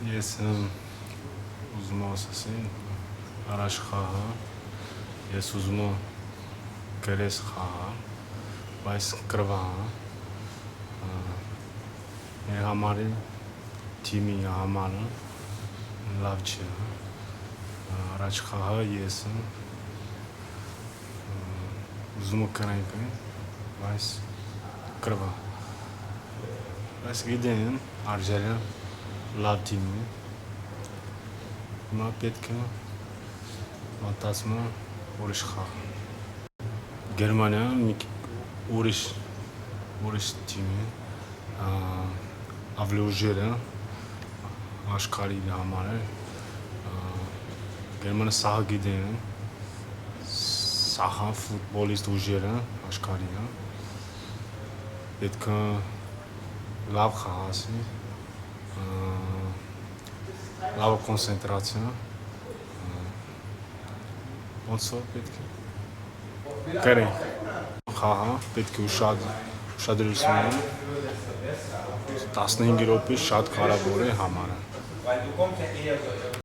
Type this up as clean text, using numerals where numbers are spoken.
Ես ուզում եմ ասել առաջ խաղը, ես ուզում եմ գրես խաղը, բայց կրվա մեր համար թիմի համարը լավ չէ, առաջ խաղը ես ուզում եմ կրենք, բայց կրվա, բայց գիտեն Ալժիրը լավ թիմ է, հիմա պետք է մտածում եմ ուրիշ խաղ, Գերմանիան ուրիշ թիմ է, ավելի ուժեր է, աշխարհի համար է, Գերմանիա սաղ գիտեն, սաղ ֆուտբոլիստ ուժեր է աշխարհի, պետք է լավ խաղ ասի, լավ կոնցենտրացիա, ոնց որ պետք է կրենք խաղը, պետք է ուշադրություն 15 րոպե շատ կարևոր է համարը